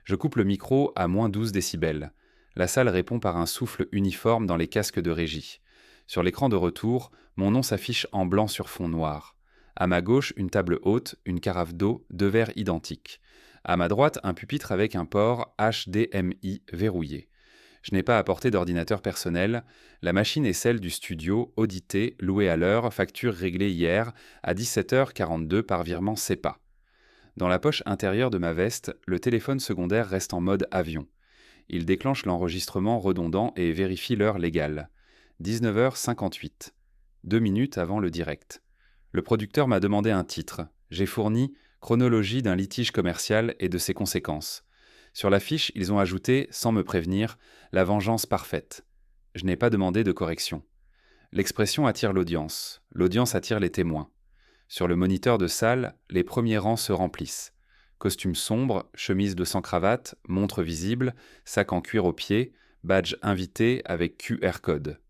Je coupe le micro à moins 12 décibels. La salle répond par un souffle uniforme dans les casques de régie. Sur l'écran de retour, mon nom s'affiche en blanc sur fond noir. À ma gauche, une table haute, une carafe d'eau, deux verres identiques. À ma droite, un pupitre avec un port HDMI verrouillé. Je n'ai pas apporté d'ordinateur personnel. La machine est celle du studio, audité, loué à l'heure, facture réglée hier à 17h42 par virement SEPA. Dans la poche intérieure de ma veste, le téléphone secondaire reste en mode avion. Il déclenche l'enregistrement redondant et vérifie l'heure légale. 19h58. 2 minutes avant le direct. Le producteur m'a demandé un titre. J'ai fourni chronologie d'un litige commercial et de ses conséquences. Sur la fiche, ils ont ajouté, sans me prévenir, la vengeance parfaite. Je n'ai pas demandé de correction. L'expression attire l'audience. L'audience attire les témoins. Sur le moniteur de salle, les premiers rangs se remplissent. Costume sombre, chemise de sans cravate, montre visible, sac en cuir aux pieds, badge invité avec QR code.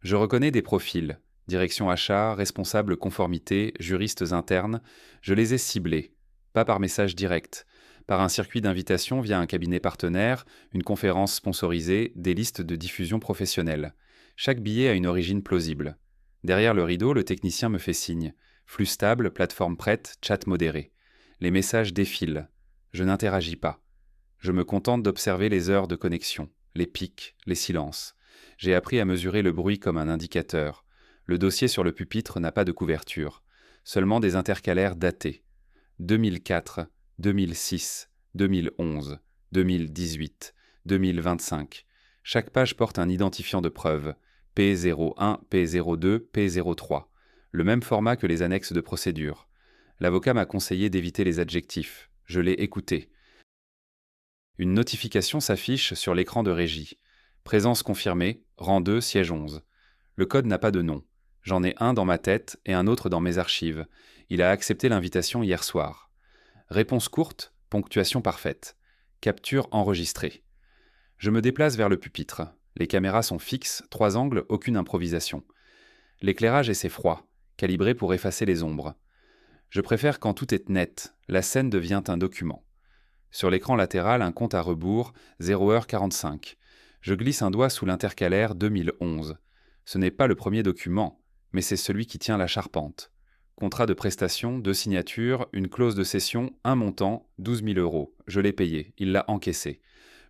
Je reconnais des profils. Direction achat, responsable conformité, juristes internes. Je les ai ciblés. Pas par message direct. Par un circuit d'invitation via un cabinet partenaire, une conférence sponsorisée, des listes de diffusion professionnelle. Chaque billet a une origine plausible. Derrière le rideau, le technicien me fait signe. Flux stable, plateforme prête, chat modéré. Les messages défilent. Je n'interagis pas. Je me contente d'observer les heures de connexion, les pics, les silences. J'ai appris à mesurer le bruit comme un indicateur. Le dossier sur le pupitre n'a pas de couverture. Seulement des intercalaires datés. 2004, 2006, 2011, 2018, 2025. Chaque page porte un identifiant de preuve. P01, P02, P03. Le même format que les annexes de procédure. L'avocat m'a conseillé d'éviter les adjectifs. Je l'ai écouté. Une notification s'affiche sur l'écran de régie. Présence confirmée, rang 2, siège 11. Le code n'a pas de nom. J'en ai un dans ma tête et un autre dans mes archives. Il a accepté l'invitation hier soir. Réponse courte, ponctuation parfaite. Capture enregistrée. Je me déplace vers le pupitre. Les caméras sont fixes, 3 angles, aucune improvisation. L'éclairage est assez froid, calibré pour effacer les ombres. Je préfère quand tout est net, la scène devient un document. Sur l'écran latéral, un compte à rebours, 0h45. Je glisse un doigt sous l'intercalaire 2011. Ce n'est pas le premier document, mais c'est celui qui tient la charpente. Contrat de prestation, 2 signatures, une clause de cession, un montant, 12 000 euros. Je l'ai payé, il l'a encaissé.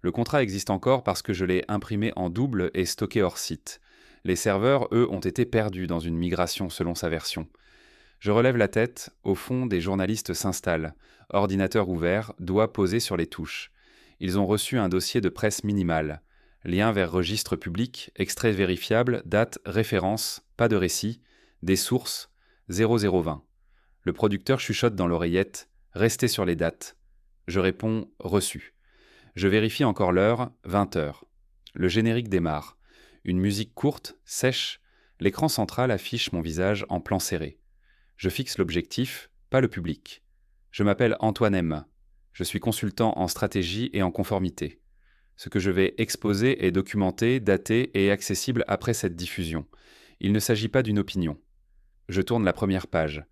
Le contrat existe encore parce que je l'ai imprimé en double et stocké hors site. Les serveurs, eux, ont été perdus dans une migration selon sa version. Je relève la tête, au fond, des journalistes s'installent. Ordinateur ouvert, doigts posés sur les touches. Ils ont reçu un dossier de presse minimal. Lien vers registre public, extrait vérifiable, date, référence, pas de récit, des sources, 0020. Le producteur chuchote dans l'oreillette, restez sur les dates. Je réponds, reçu. Je vérifie encore l'heure, 20h. Le générique démarre. Une musique courte, sèche. L'écran central affiche mon visage en plan serré. Je fixe l'objectif, pas le public. Je m'appelle Antoine M. Je suis consultant en stratégie et en conformité. Ce que je vais exposer est documenté, daté et accessible après cette diffusion. Il ne s'agit pas d'une opinion. Je tourne la première page.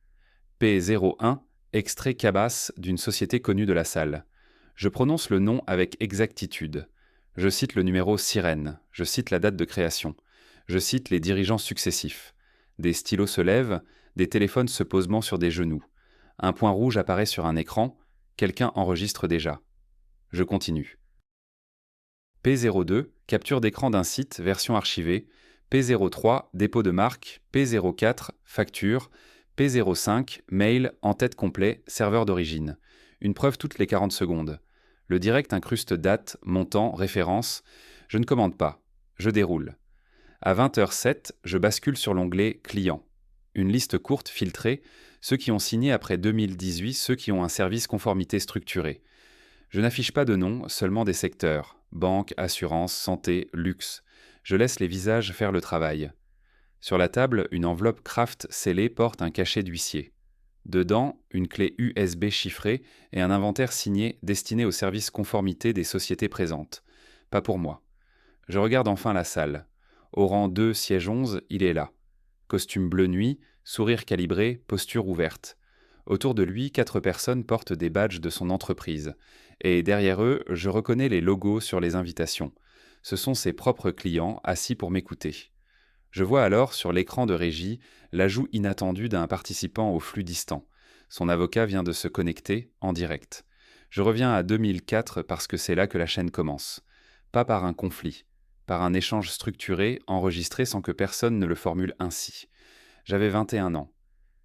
P01, extrait Cabas d'une société connue de la salle. Je prononce le nom avec exactitude. Je cite le numéro Sirène. Je cite la date de création. Je cite les dirigeants successifs. Des stylos se lèvent, des téléphones se posent sur des genoux. Un point rouge apparaît sur un écran. Quelqu'un enregistre déjà. Je continue. P02, capture d'écran d'un site, version archivée. P03, dépôt de marque. P04, facture. P05, mail, en-tête complet, serveur d'origine. Une preuve toutes les 40 secondes. Le direct incruste date, montant, référence. Je ne commande pas. Je déroule. À 20h07, je bascule sur l'onglet Client. Une liste courte filtrée, ceux qui ont signé après 2018, ceux qui ont un service conformité structuré. Je n'affiche pas de nom, seulement des secteurs. Banque, assurance, santé, luxe. Je laisse les visages faire le travail. Sur la table, une enveloppe Kraft scellée porte un cachet d'huissier. Dedans, une clé USB chiffrée et un inventaire signé destiné au service conformité des sociétés présentes. Pas pour moi. Je regarde enfin la salle. Au rang 2, siège 11, il est là. Costume bleu nuit, sourire calibré, posture ouverte. Autour de lui, 4 personnes portent des badges de son entreprise. Et derrière eux, je reconnais les logos sur les invitations. Ce sont ses propres clients assis pour m'écouter. Je vois alors sur l'écran de régie l'ajout inattendu d'un participant au flux distant. Son avocat vient de se connecter en direct. Je reviens à 2004 parce que c'est là que la chaîne commence. Pas par un conflit, par un échange structuré, enregistré sans que personne ne le formule ainsi. J'avais 21 ans.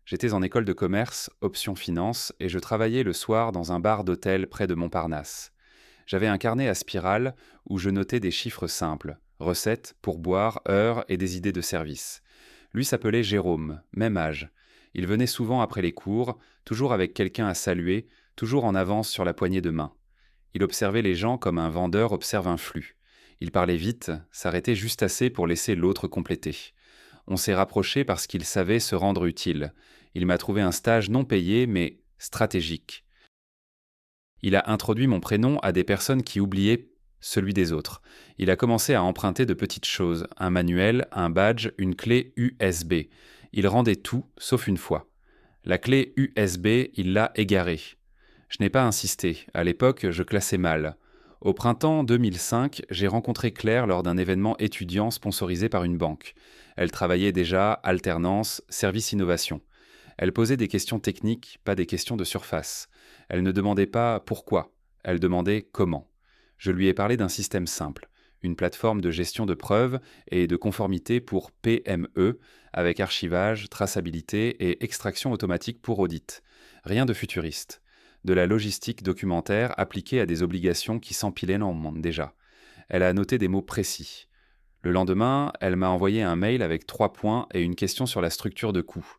J'étais en école de commerce, option finance, et je travaillais le soir dans un bar d'hôtel près de Montparnasse. J'avais un carnet à spirale où je notais des chiffres simples, recettes, pourboires, heures et des idées de service. Lui s'appelait Jérôme, même âge. Il venait souvent après les cours, toujours avec quelqu'un à saluer, toujours en avance sur la poignée de main. Il observait les gens comme un vendeur observe un flux. Il parlait vite, s'arrêtait juste assez pour laisser l'autre compléter. On s'est rapproché parce qu'il savait se rendre utile. Il m'a trouvé un stage non payé, mais stratégique. Il a introduit mon prénom à des personnes qui oubliaient celui des autres. Il a commencé à emprunter de petites choses, un manuel, un badge, une clé USB. Il rendait tout, sauf une fois. La clé USB, il l'a égarée. Je n'ai pas insisté, à l'époque, je classais mal. Au printemps 2005, j'ai rencontré Claire lors d'un événement étudiant sponsorisé par une banque. Elle travaillait déjà, alternance, service innovation. Elle posait des questions techniques, pas des questions de surface. Elle ne demandait pas pourquoi, elle demandait comment. Je lui ai parlé d'un système simple, une plateforme de gestion de preuves et de conformité pour PME, avec archivage, traçabilité et extraction automatique pour audit. Rien de futuriste. De la logistique documentaire appliquée à des obligations qui s'empilaient dans le monde déjà. Elle a noté des mots précis. Le lendemain, elle m'a envoyé un mail avec 3 points et une question sur la structure de coût.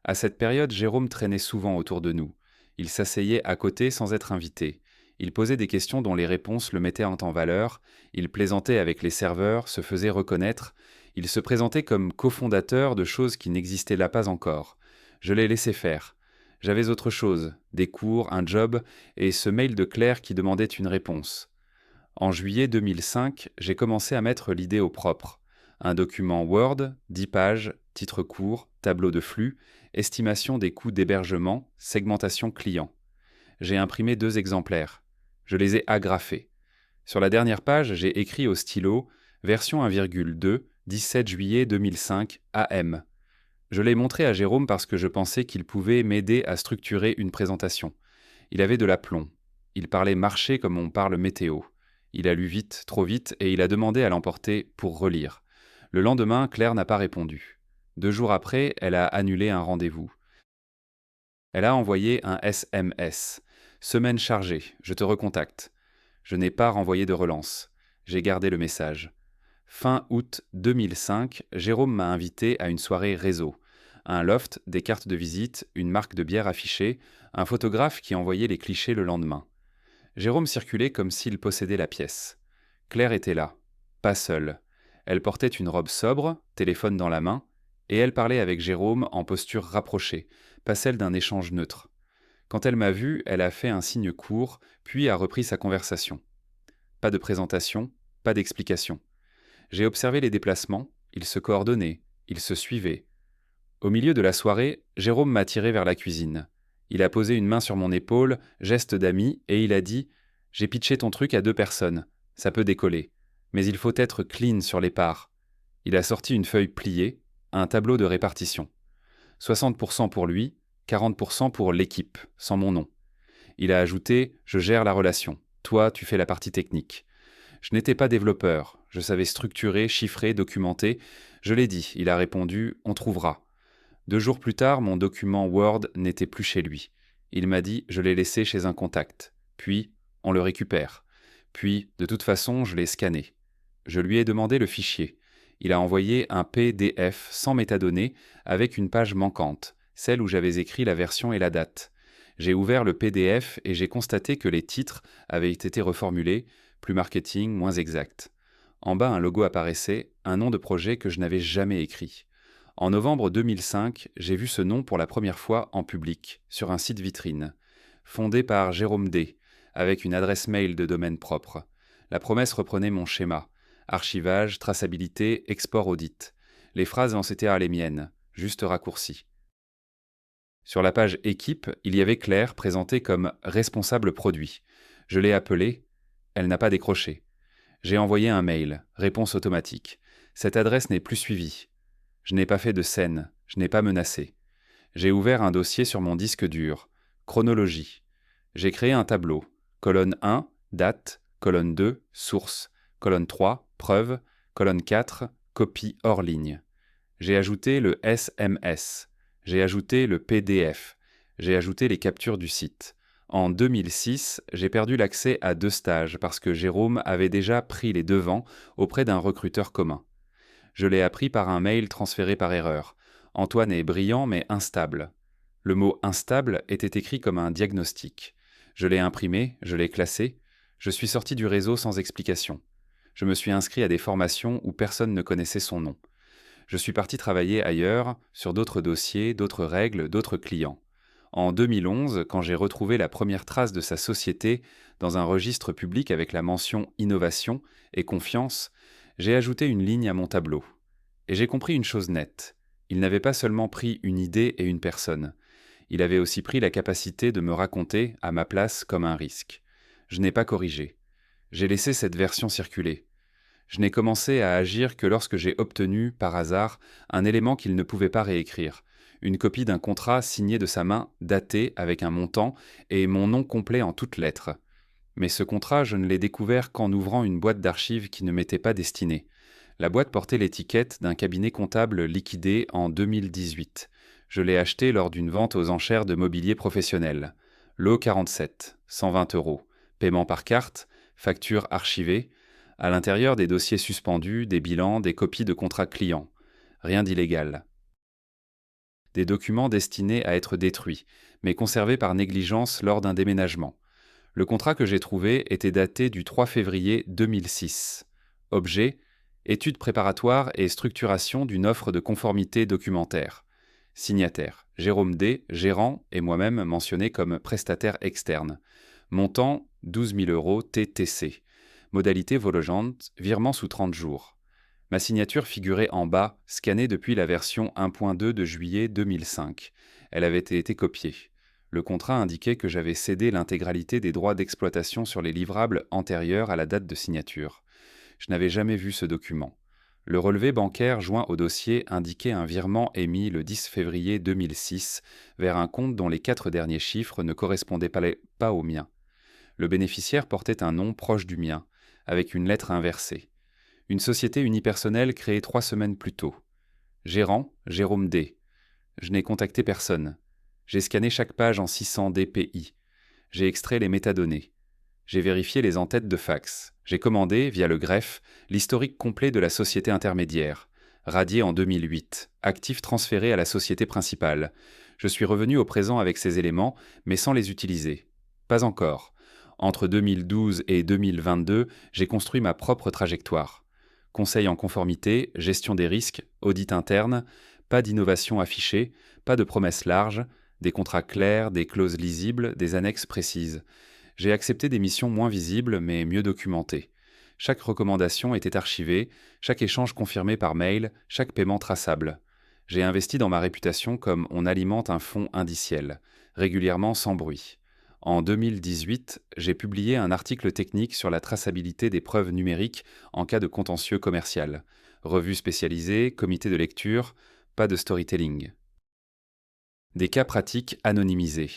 À cette période, Jérôme traînait souvent autour de nous. Il s'asseyait à côté sans être invité. Il posait des questions dont les réponses le mettaient en valeur. Il plaisantait avec les serveurs, se faisait reconnaître. Il se présentait comme cofondateur de choses qui n'existaient là pas encore. Je l'ai laissé faire. J'avais autre chose, des cours, un job, et ce mail de Claire qui demandait une réponse. En juillet 2005, j'ai commencé à mettre l'idée au propre. Un document Word, 10 pages, titre court, tableau de flux, estimation des coûts d'hébergement, segmentation client. J'ai imprimé 2 exemplaires. Je les ai agrafés. Sur la dernière page, j'ai écrit au stylo version 1,2, 17 juillet 2005, AM. Je l'ai montré à Jérôme parce que je pensais qu'il pouvait m'aider à structurer une présentation. Il avait de l'aplomb. Il parlait marché comme on parle météo. Il a lu vite, trop vite, et il a demandé à l'emporter pour relire. Le lendemain, Claire n'a pas répondu. 2 jours après, elle a annulé un rendez-vous. Elle a envoyé un SMS. Semaine chargée, je te recontacte. Je n'ai pas renvoyé de relance. J'ai gardé le message. Fin août 2005, Jérôme m'a invité à une soirée réseau. Un loft, des cartes de visite, une marque de bière affichée, un photographe qui envoyait les clichés le lendemain. Jérôme circulait comme s'il possédait la pièce. Claire était là, pas seule. Elle portait une robe sobre, téléphone dans la main, et elle parlait avec Jérôme en posture rapprochée, pas celle d'un échange neutre. Quand elle m'a vu, elle a fait un signe court, puis a repris sa conversation. Pas de présentation, pas d'explication. J'ai observé les déplacements, ils se coordonnaient, ils se suivaient. Au milieu de la soirée, Jérôme m'a tiré vers la cuisine. Il a posé une main sur mon épaule, geste d'ami, et il a dit « J'ai pitché ton truc à 2 personnes, ça peut décoller, mais il faut être clean sur les parts. » Il a sorti une feuille pliée, un tableau de répartition. 60% pour lui, 40% pour l'équipe, sans mon nom. Il a ajouté « Je gère la relation, toi tu fais la partie technique. » Je n'étais pas développeur, je savais structurer, chiffrer, documenter. Je l'ai dit, il a répondu « On trouvera ». 2 jours plus tard, mon document Word n'était plus chez lui. Il m'a dit « Je l'ai laissé chez un contact. » Puis « On le récupère. » Puis « De toute façon, je l'ai scanné. » Je lui ai demandé le fichier. Il a envoyé un PDF sans métadonnées avec une page manquante, celle où j'avais écrit la version et la date. J'ai ouvert le PDF et j'ai constaté que les titres avaient été reformulés, plus marketing, moins exact. En bas, un logo apparaissait, un nom de projet que je n'avais jamais écrit. En novembre 2005, j'ai vu ce nom pour la première fois en public, sur un site vitrine. Fondé par Jérôme D, avec une adresse mail de domaine propre. La promesse reprenait mon schéma. Archivage, traçabilité, export audit. Les phrases en CTA les miennes, juste raccourcies. Sur la page équipe, il y avait Claire présentée comme responsable produit. Je l'ai appelée, elle n'a pas décroché. J'ai envoyé un mail, réponse automatique. Cette adresse n'est plus suivie. Je n'ai pas fait de scène, je n'ai pas menacé. J'ai ouvert un dossier sur mon disque dur. Chronologie. J'ai créé un tableau. Colonne 1, date. Colonne 2, source. Colonne 3, preuve. Colonne 4, copie hors ligne. J'ai ajouté le SMS. J'ai ajouté le PDF. J'ai ajouté les captures du site. En 2006, j'ai perdu l'accès à 2 stages parce que Jérôme avait déjà pris les devants auprès d'un recruteur commun. Je l'ai appris par un mail transféré par erreur. Antoine est brillant mais instable. Le mot instable était écrit comme un diagnostic. Je l'ai imprimé, je l'ai classé. Je suis sorti du réseau sans explication. Je me suis inscrit à des formations où personne ne connaissait son nom. Je suis parti travailler ailleurs, sur d'autres dossiers, d'autres règles, d'autres clients. En 2011, quand j'ai retrouvé la première trace de sa société dans un registre public avec la mention Innovation et Confiance, j'ai ajouté une ligne à mon tableau. Et j'ai compris une chose nette. Il n'avait pas seulement pris une idée et une personne. Il avait aussi pris la capacité de me raconter, à ma place, comme un risque. Je n'ai pas corrigé. J'ai laissé cette version circuler. Je n'ai commencé à agir que lorsque j'ai obtenu, par hasard, un élément qu'il ne pouvait pas réécrire. Une copie d'un contrat signé de sa main, daté, avec un montant, et mon nom complet en toutes lettres. Mais ce contrat, je ne l'ai découvert qu'en ouvrant une boîte d'archives qui ne m'était pas destinée. La boîte portait l'étiquette d'un cabinet comptable liquidé en 2018. Je l'ai acheté lors d'une vente aux enchères de mobilier professionnel. Lot 47, 120 €. Paiement par carte, facture archivée. À l'intérieur des dossiers suspendus, des bilans, des copies de contrats clients. Rien d'illégal. Des documents destinés à être détruits, mais conservés par négligence lors d'un déménagement. Le contrat que j'ai trouvé était daté du 3 février 2006. Objet : étude préparatoire et structuration d'une offre de conformité documentaire. Signataire : Jérôme D., gérant et moi-même mentionné comme prestataire externe. Montant : 12 000 € TTC. Modalité Vologente, virement sous 30 jours. Ma signature figurait en bas, scannée depuis la version 1.2 de juillet 2005. Elle avait été copiée. Le contrat indiquait que j'avais cédé l'intégralité des droits d'exploitation sur les livrables antérieurs à la date de signature. Je n'avais jamais vu ce document. Le relevé bancaire joint au dossier indiquait un virement émis le 10 février 2006 vers un compte dont les 4 derniers chiffres ne correspondaient pas au mien. Le bénéficiaire portait un nom proche du mien, avec une lettre inversée. Une société unipersonnelle créée 3 semaines plus tôt. Gérant, Jérôme D. Je n'ai contacté personne. J'ai scanné chaque page en 600 dpi. J'ai extrait les métadonnées. J'ai vérifié les en-têtes de fax. J'ai commandé, via le greffe, l'historique complet de la société intermédiaire. Radiée en 2008. Actifs transférés à la société principale. Je suis revenu au présent avec ces éléments, mais sans les utiliser. Pas encore. Entre 2012 et 2022, j'ai construit ma propre trajectoire. Conseil en conformité, gestion des risques, audit interne, pas d'innovation affichée, pas de promesses larges, des contrats clairs, des clauses lisibles, des annexes précises. J'ai accepté des missions moins visibles mais mieux documentées. Chaque recommandation était archivée, chaque échange confirmé par mail, chaque paiement traçable. J'ai investi dans ma réputation comme on alimente un fonds indiciel, régulièrement sans bruit. En 2018, j'ai publié un article technique sur la traçabilité des preuves numériques en cas de contentieux commercial. Revue spécialisée, comité de lecture, pas de storytelling. Des cas pratiques anonymisés.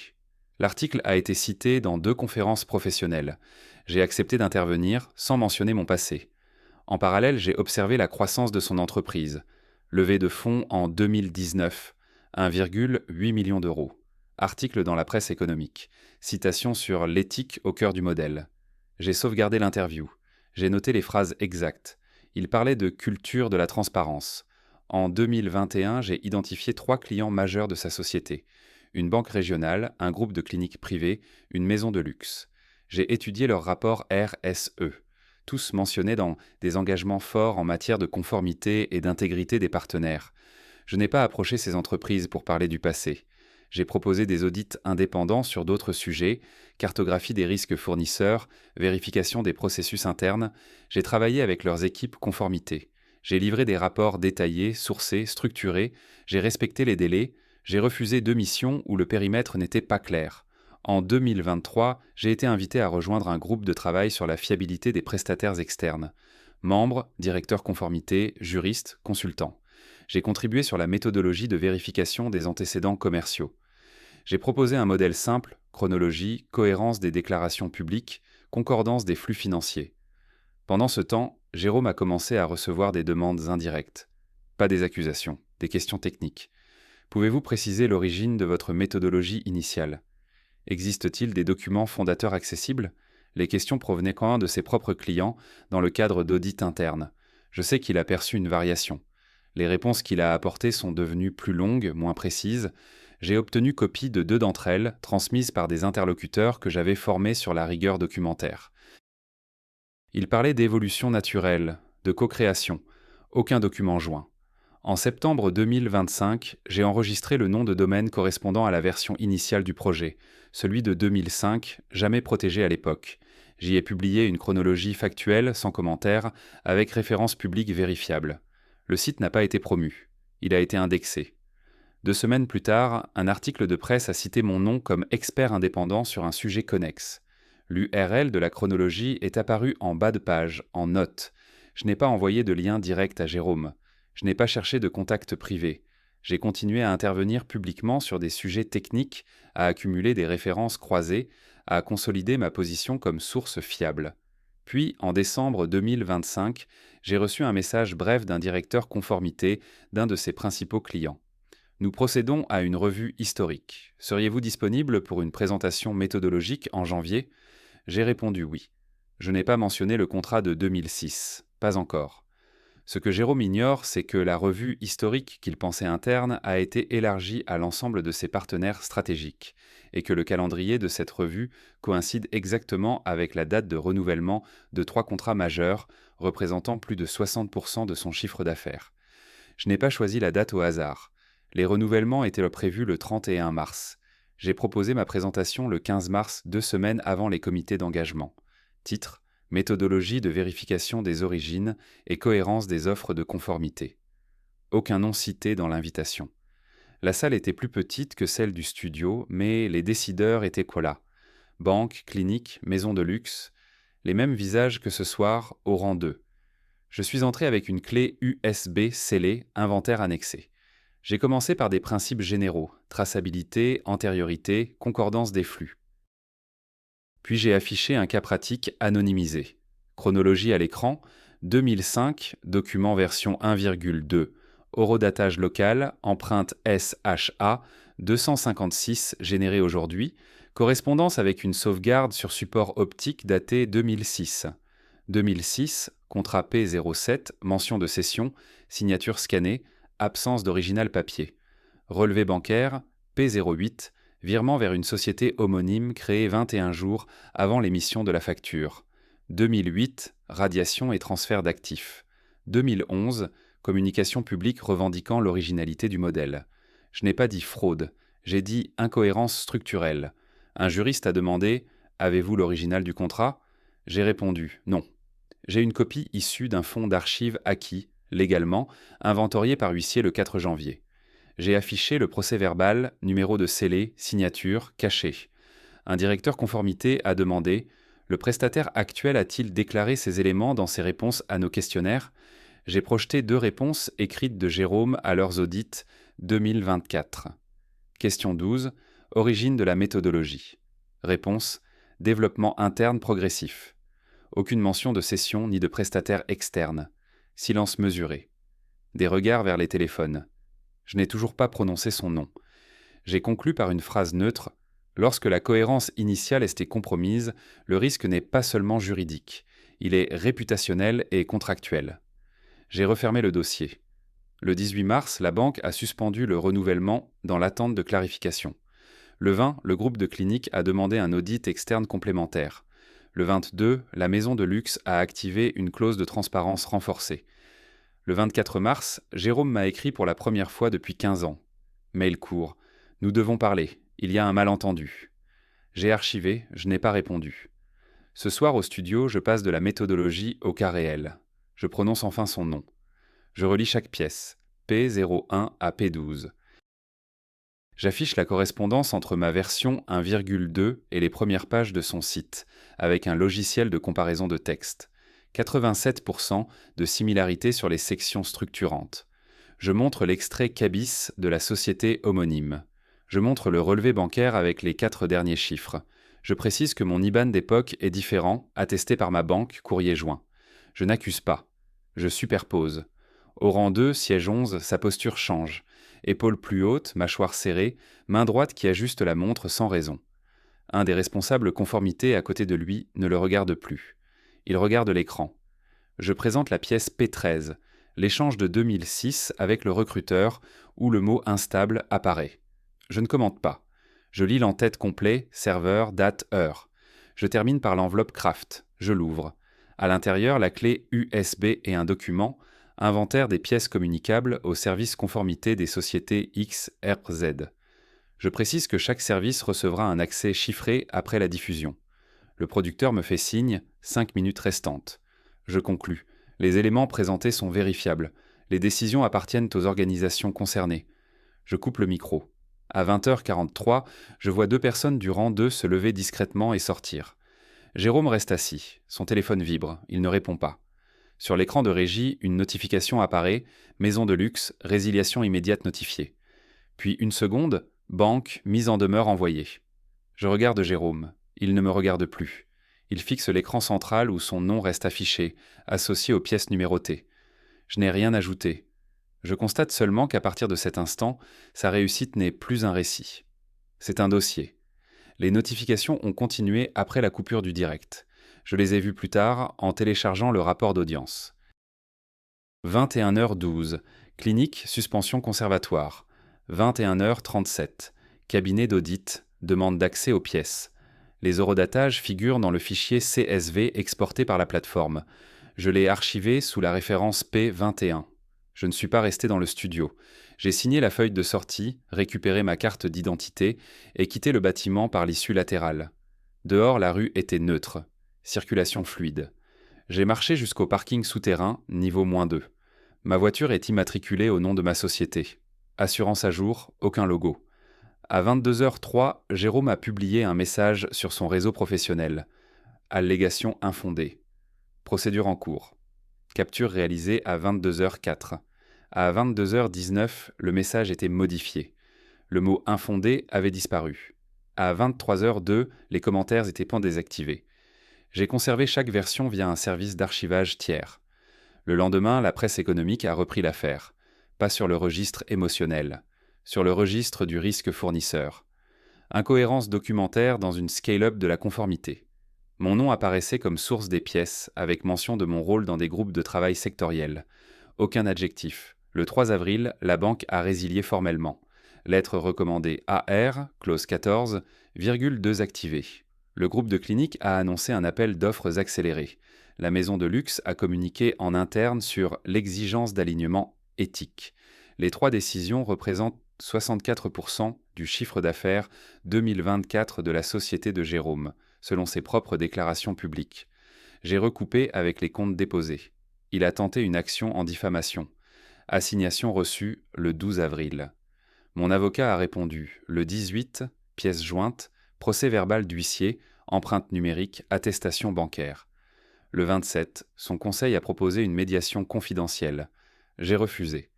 L'article a été cité dans 2 conférences professionnelles. J'ai accepté d'intervenir sans mentionner mon passé. En parallèle, j'ai observé la croissance de son entreprise. Levée de fonds en 2019, 1,8 million d'euros. Article dans la presse économique. Citation sur l'éthique au cœur du modèle. J'ai sauvegardé l'interview. J'ai noté les phrases exactes. Il parlait de culture de la transparence. En 2021, j'ai identifié 3 clients majeurs de sa société. Une banque régionale, un groupe de cliniques privées, une maison de luxe. J'ai étudié leur rapport RSE. Tous mentionnés dans des engagements forts en matière de conformité et d'intégrité des partenaires. Je n'ai pas approché ces entreprises pour parler du passé. J'ai proposé des audits indépendants sur d'autres sujets, cartographie des risques fournisseurs, vérification des processus internes. J'ai travaillé avec leurs équipes conformité. J'ai livré des rapports détaillés, sourcés, structurés. J'ai respecté les délais. J'ai refusé 2 missions où le périmètre n'était pas clair. En 2023, j'ai été invité à rejoindre un groupe de travail sur la fiabilité des prestataires externes. Membres, directeurs conformité, juristes, consultants. J'ai contribué sur la méthodologie de vérification des antécédents commerciaux. J'ai proposé un modèle simple, chronologie, cohérence des déclarations publiques, concordance des flux financiers. Pendant ce temps, Jérôme a commencé à recevoir des demandes indirectes. Pas des accusations, des questions techniques. Pouvez-vous préciser l'origine de votre méthodologie initiale? Existe-t-il des documents fondateurs accessibles? Les questions provenaient quand même de ses propres clients dans le cadre d'audits internes. Je sais qu'il a perçu une variation. Les réponses qu'il a apportées sont devenues plus longues, moins précises. J'ai obtenu copie de 2 d'entre elles, transmises par des interlocuteurs que j'avais formés sur la rigueur documentaire. Il parlait d'évolution naturelle, de co-création. Aucun document joint. En septembre 2025, j'ai enregistré le nom de domaine correspondant à la version initiale du projet, celui de 2005, jamais protégé à l'époque. J'y ai publié une chronologie factuelle, sans commentaire, avec référence publique vérifiable. Le site n'a pas été promu. Il a été indexé. 2 semaines plus tard, un article de presse a cité mon nom comme expert indépendant sur un sujet connexe. L'URL de la chronologie est apparue en bas de page, en note. Je n'ai pas envoyé de lien direct à Jérôme. Je n'ai pas cherché de contact privé. J'ai continué à intervenir publiquement sur des sujets techniques, à accumuler des références croisées, à consolider ma position comme source fiable. Puis, en décembre 2025, j'ai reçu un message bref d'un directeur conformité d'un de ses principaux clients. Nous procédons à une revue historique. Seriez-vous disponible pour une présentation méthodologique en janvier? J'ai répondu oui. Je n'ai pas mentionné le contrat de 2006. Pas encore. Ce que Jérôme ignore, c'est que la revue historique qu'il pensait interne a été élargie à l'ensemble de ses partenaires stratégiques, et que le calendrier de cette revue coïncide exactement avec la date de renouvellement de 3 contrats majeurs, représentant plus de 60% de son chiffre d'affaires. Je n'ai pas choisi la date au hasard. Les renouvellements étaient prévus le 31 mars. J'ai proposé ma présentation le 15 mars, 2 semaines avant les comités d'engagement. Titre: Méthodologie de vérification des origines et cohérence des offres de conformité. Aucun nom cité dans l'invitation. La salle était plus petite que celle du studio, mais les décideurs étaient là. Banque, clinique, maison de luxe, les mêmes visages que ce soir, au rang 2. Je suis entré avec une clé USB scellée, inventaire annexé. J'ai commencé par des principes généraux, traçabilité, antériorité, concordance des flux. Puis j'ai affiché un cas pratique anonymisé. Chronologie à l'écran, 2005, document version 1,2, horodatage local, empreinte SHA, 256 générée aujourd'hui, correspondance avec une sauvegarde sur support optique daté 2006. 2006, contrat P07, mention de cession, signature scannée, absence d'original papier. Relevé bancaire, P08, virement vers une société homonyme créée 21 jours avant l'émission de la facture. 2008, radiation et transfert d'actifs. 2011, communication publique revendiquant l'originalité du modèle. Je n'ai pas dit fraude, j'ai dit incohérence structurelle. Un juriste a demandé « Avez-vous l'original du contrat ?» J'ai répondu « Non ». J'ai une copie issue d'un fonds d'archives acquis, légalement, inventorié par huissier le 4 janvier. J'ai affiché le procès-verbal, numéro de scellé, signature, caché. Un directeur conformité a demandé « Le prestataire actuel a-t-il déclaré ces éléments dans ses réponses à nos questionnaires ?» J'ai projeté 2 réponses écrites de Jérôme à leurs audits 2024. Question 12. Origine de la méthodologie. Réponse. Développement interne progressif. Aucune mention de cession ni de prestataire externe. Silence mesuré. Des regards vers les téléphones. Je n'ai toujours pas prononcé son nom. J'ai conclu par une phrase neutre. Lorsque la cohérence initiale est compromise, le risque n'est pas seulement juridique, il est réputationnel et contractuel. J'ai refermé le dossier. Le 18 mars, la banque a suspendu le renouvellement dans l'attente de clarification. Le 20, le groupe de cliniques a demandé un audit externe complémentaire. Le 22, la maison de luxe a activé une clause de transparence renforcée. Le 24 mars, Jérôme m'a écrit pour la première fois depuis 15 ans. Mail court. Nous devons parler. Il y a un malentendu. J'ai archivé, je n'ai pas répondu. Ce soir au studio, je passe de la méthodologie au cas réel. Je prononce enfin son nom. Je relis chaque pièce, P01 à P12. J'affiche la correspondance entre ma version 1,2 et les premières pages de son site, avec un logiciel de comparaison de texte. 87% de similarité sur les sections structurantes. Je montre l'extrait CABIS de la société homonyme. Je montre le relevé bancaire avec les 4 derniers chiffres. Je précise que mon IBAN d'époque est différent, attesté par ma banque, courrier joint. Je n'accuse pas. Je superpose. Au rang 2, siège 11, sa posture change. Épaules plus hautes, mâchoire serrée, main droite qui ajuste la montre sans raison. Un des responsables conformité à côté de lui ne le regarde plus. Il regarde l'écran. Je présente la pièce P13, l'échange de 2006 avec le recruteur, où le mot instable apparaît. Je ne commente pas. Je lis l'en-tête complet, serveur, date, heure. Je termine par l'enveloppe Craft. Je l'ouvre. À l'intérieur, la clé USB et un document, inventaire des pièces communicables au service conformité des sociétés XRZ. Je précise que chaque service recevra un accès chiffré après la diffusion. Le producteur me fait signe, 5 minutes restantes. Je conclus. Les éléments présentés sont vérifiables. Les décisions appartiennent aux organisations concernées. Je coupe le micro. À 20h43, je vois 2 personnes du rang 2 se lever discrètement et sortir. Jérôme reste assis. Son téléphone vibre. Il ne répond pas. Sur l'écran de régie, une notification apparaît. Maison de luxe, résiliation immédiate notifiée. Puis une seconde, banque, mise en demeure envoyée. Je regarde Jérôme. Il ne me regarde plus. Il fixe l'écran central où son nom reste affiché, associé aux pièces numérotées. Je n'ai rien ajouté. Je constate seulement qu'à partir de cet instant, sa réussite n'est plus un récit. C'est un dossier. Les notifications ont continué après la coupure du direct. Je les ai vues plus tard en téléchargeant le rapport d'audience. 21h12, clinique, suspension conservatoire. 21h37, cabinet d'audit, demande d'accès aux pièces. Les eurodatages figurent dans le fichier CSV exporté par la plateforme. Je l'ai archivé sous la référence P21. Je ne suis pas resté dans le studio. J'ai signé la feuille de sortie, récupéré ma carte d'identité et quitté le bâtiment par l'issue latérale. Dehors, la rue était neutre. Circulation fluide. J'ai marché jusqu'au parking souterrain, niveau -2. Ma voiture est immatriculée au nom de ma société. Assurance à jour, aucun logo. À 22h03, Jérôme a publié un message sur son réseau professionnel. Allégation infondée. Procédure en cours. Capture réalisée à 22h04. À 22h19, le message était modifié. Le mot infondé avait disparu. À 23h02, les commentaires étaient pas désactivés. J'ai conservé chaque version via un service d'archivage tiers. Le lendemain, la presse économique a repris l'affaire. Pas sur le registre émotionnel. Sur le registre du risque fournisseur. Incohérence documentaire dans une scale-up de la conformité. Mon nom apparaissait comme source des pièces, avec mention de mon rôle dans des groupes de travail sectoriels. Aucun adjectif. Le 3 avril, la banque a résilié formellement. Lettre recommandée AR, clause 14, virgule 2 activée. Le groupe de clinique a annoncé un appel d'offres accéléré. La maison de luxe a communiqué en interne sur l'exigence d'alignement éthique. Les 3 décisions représentent 64% du chiffre d'affaires 2024 de la société de Jérôme, selon ses propres déclarations publiques. J'ai recoupé avec les comptes déposés. Il a tenté une action en diffamation. Assignation reçue le 12 avril. Mon avocat a répondu le 18, pièce jointe, procès-verbal d'huissier, empreinte numérique, attestation bancaire. Le 27, son conseil a proposé une médiation confidentielle. J'ai refusé.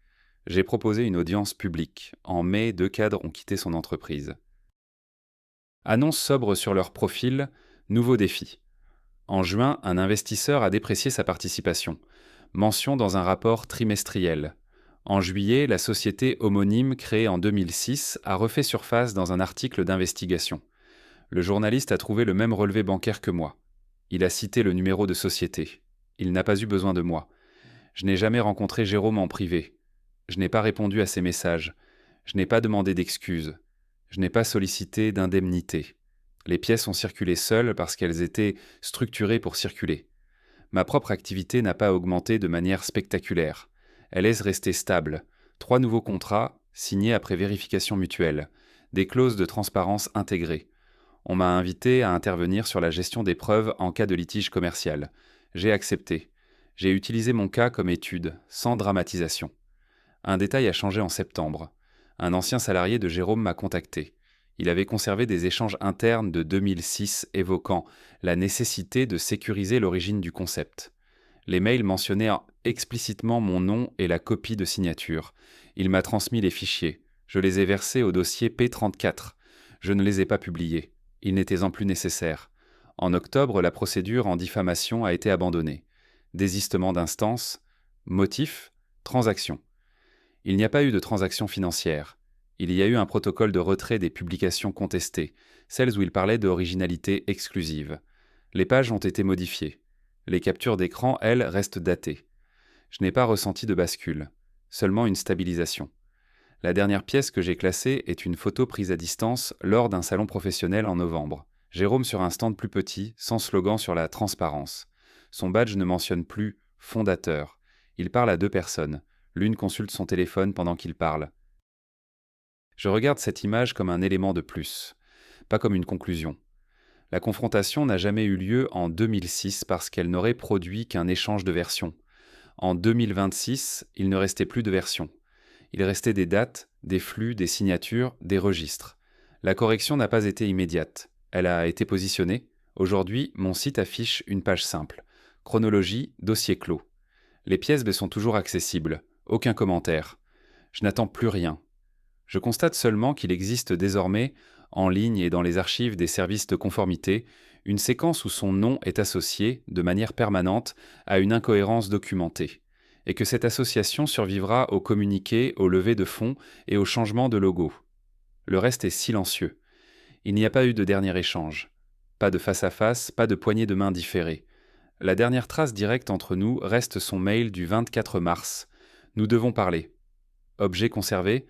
J'ai proposé une audience publique. En mai, 2 cadres ont quitté son entreprise. Annonce sobre sur leur profil, nouveau défi. En juin, un investisseur a déprécié sa participation. Mention dans un rapport trimestriel. En juillet, la société homonyme créée en 2006 a refait surface dans un article d'investigation. Le journaliste a trouvé le même relevé bancaire que moi. Il a cité le numéro de société. Il n'a pas eu besoin de moi. Je n'ai jamais rencontré Jérôme en privé. Je n'ai pas répondu à ses messages. Je n'ai pas demandé d'excuses. Je n'ai pas sollicité d'indemnité. Les pièces ont circulé seules parce qu'elles étaient structurées pour circuler. Ma propre activité n'a pas augmenté de manière spectaculaire. Elle est restée stable. 3 nouveaux contrats, signés après vérification mutuelle. Des clauses de transparence intégrées. On m'a invité à intervenir sur la gestion des preuves en cas de litige commercial. J'ai accepté. J'ai utilisé mon cas comme étude, sans dramatisation. Un détail a changé en septembre. Un ancien salarié de Jérôme m'a contacté. Il avait conservé des échanges internes de 2006 évoquant la nécessité de sécuriser l'origine du concept. Les mails mentionnaient explicitement mon nom et la copie de signature. Il m'a transmis les fichiers. Je les ai versés au dossier P34. Je ne les ai pas publiés. Ils n'étaient en plus nécessaires. En octobre, la procédure en diffamation a été abandonnée. Désistement d'instance. Motif, transaction. Il n'y a pas eu de transaction financière. Il y a eu un protocole de retrait des publications contestées, celles où il parlait d'originalité exclusive. Les pages ont été modifiées. Les captures d'écran, elles, restent datées. Je n'ai pas ressenti de bascule, seulement une stabilisation. La dernière pièce que j'ai classée est une photo prise à distance lors d'un salon professionnel en novembre. Jérôme sur un stand plus petit, sans slogan sur la transparence. Son badge ne mentionne plus « fondateur ». Il parle à 2 personnes. L'une consulte son téléphone pendant qu'il parle. Je regarde cette image comme un élément de plus, pas comme une conclusion. La confrontation n'a jamais eu lieu en 2006 parce qu'elle n'aurait produit qu'un échange de versions. En 2026, il ne restait plus de versions. Il restait des dates, des flux, des signatures, des registres. La correction n'a pas été immédiate. Elle a été positionnée. Aujourd'hui, mon site affiche une page simple. Chronologie, dossier clos. Les pièces B sont toujours accessibles. Aucun commentaire. Je n'attends plus rien. Je constate seulement qu'il existe désormais, en ligne et dans les archives des services de conformité, une séquence où son nom est associé, de manière permanente, à une incohérence documentée, et que cette association survivra au communiqué, au lever de fonds et au changement de logo. Le reste est silencieux. Il n'y a pas eu de dernier échange. Pas de face-à-face, pas de poignée de main différée. La dernière trace directe entre nous reste son mail du 24 mars. Nous devons parler. Objet conservé,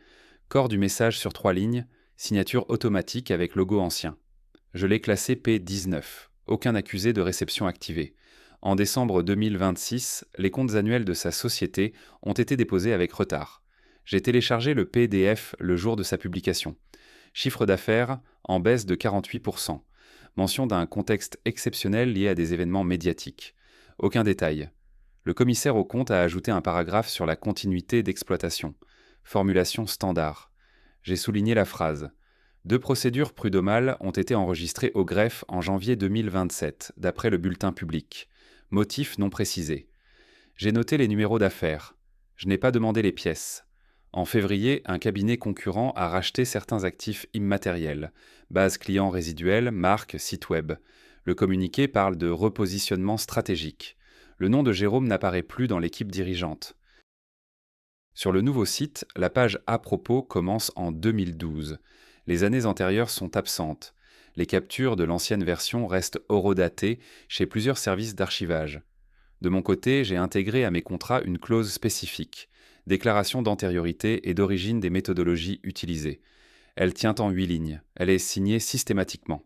corps du message sur 3 lignes, signature automatique avec logo ancien. Je l'ai classé P19. Aucun accusé de réception activé. En décembre 2026, les comptes annuels de sa société ont été déposés avec retard. J'ai téléchargé le PDF le jour de sa publication. Chiffre d'affaires en baisse de 48%. Mention d'un contexte exceptionnel lié à des événements médiatiques. Aucun détail. Le commissaire aux comptes a ajouté un paragraphe sur la continuité d'exploitation. Formulation standard. J'ai souligné la phrase. 2 procédures prud'homales ont été enregistrées au greffe en janvier 2027, d'après le bulletin public. Motif non précisé. J'ai noté les numéros d'affaires. Je n'ai pas demandé les pièces. En février, un cabinet concurrent a racheté certains actifs immatériels. Base client résiduelle, marque, site web. Le communiqué parle de repositionnement stratégique. Le nom de Jérôme n'apparaît plus dans l'équipe dirigeante. Sur le nouveau site, la page à propos commence en 2012. Les années antérieures sont absentes. Les captures de l'ancienne version restent horodatées chez plusieurs services d'archivage. De mon côté, j'ai intégré à mes contrats une clause spécifique, déclaration d'antériorité et d'origine des méthodologies utilisées. Elle tient en 8 lignes. Elle est signée systématiquement.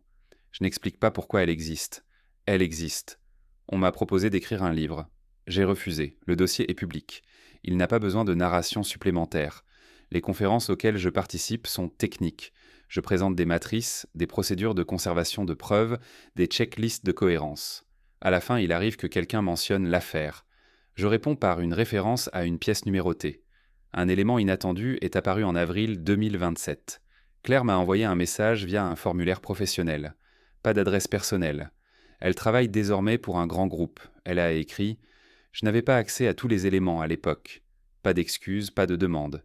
Je n'explique pas pourquoi elle existe. Elle existe. On m'a proposé d'écrire un livre. J'ai refusé. Le dossier est public. Il n'a pas besoin de narration supplémentaire. Les conférences auxquelles je participe sont techniques. Je présente des matrices, des procédures de conservation de preuves, des checklists de cohérence. À la fin, il arrive que quelqu'un mentionne l'affaire. Je réponds par une référence à une pièce numérotée. Un élément inattendu est apparu en avril 2027. Claire m'a envoyé un message via un formulaire professionnel. Pas d'adresse personnelle. Elle travaille désormais pour un grand groupe. Elle a écrit « Je n'avais pas accès à tous les éléments à l'époque. Pas d'excuses, pas de demande.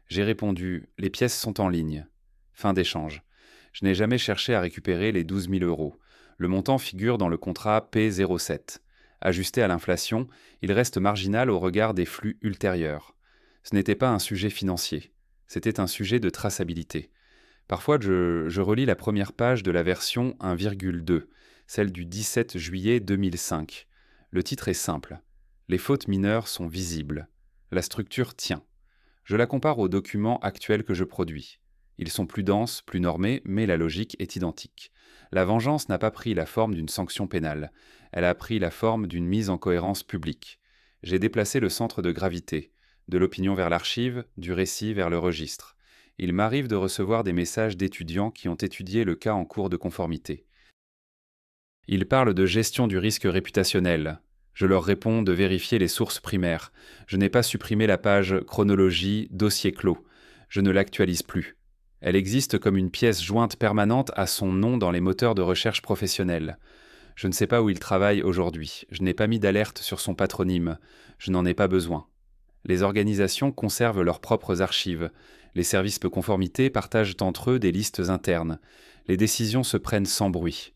J'ai répondu « Les pièces sont en ligne. » Fin d'échange. Je n'ai jamais cherché à récupérer les 12 000 €. Le montant figure dans le contrat P07. Ajusté à l'inflation, il reste marginal au regard des flux ultérieurs. Ce n'était pas un sujet financier. C'était un sujet de traçabilité. Parfois, je relis la première page de la version 1,2, celle du 17 juillet 2005. Le titre est simple. Les fautes mineures sont visibles. La structure tient. Je la compare aux documents actuels que je produis. Ils sont plus denses, plus normés, mais la logique est identique. La vengeance n'a pas pris la forme d'une sanction pénale. Elle a pris la forme d'une mise en cohérence publique. J'ai déplacé le centre de gravité, de l'opinion vers l'archive, du récit vers le registre. Il m'arrive de recevoir des messages d'étudiants qui ont étudié le cas en cours de conformité. Ils parlent de gestion du risque réputationnel. Je leur réponds de vérifier les sources primaires. Je n'ai pas supprimé la page chronologie, dossier clos. Je ne l'actualise plus. Elle existe comme une pièce jointe permanente à son nom dans les moteurs de recherche professionnels. Je ne sais pas où il travaille aujourd'hui. Je n'ai pas mis d'alerte sur son patronyme. Je n'en ai pas besoin. Les organisations conservent leurs propres archives. Les services de conformité partagent entre eux des listes internes. Les décisions se prennent sans bruit.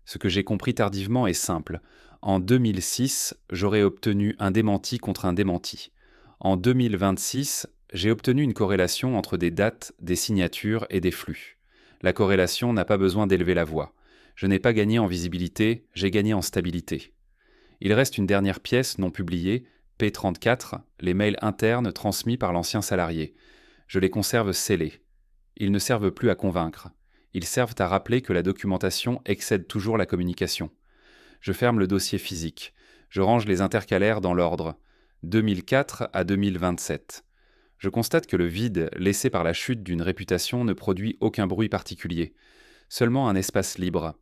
Ce que j'ai compris tardivement est simple. En 2006, j'aurais obtenu un démenti contre un démenti. En 2026, j'ai obtenu une corrélation entre des dates, des signatures et des flux. La corrélation n'a pas besoin d'élever la voix. Je n'ai pas gagné en visibilité, j'ai gagné en stabilité. Il reste une dernière pièce non publiée, P34, les mails internes transmis par l'ancien salarié. Je les conserve scellés. Ils ne servent plus à convaincre. Ils servent à rappeler que la documentation excède toujours la communication. Je ferme le dossier physique. Je range les intercalaires dans l'ordre. 2004 à 2027. Je constate que le vide laissé par la chute d'une réputation ne produit aucun bruit particulier. Seulement un espace libre.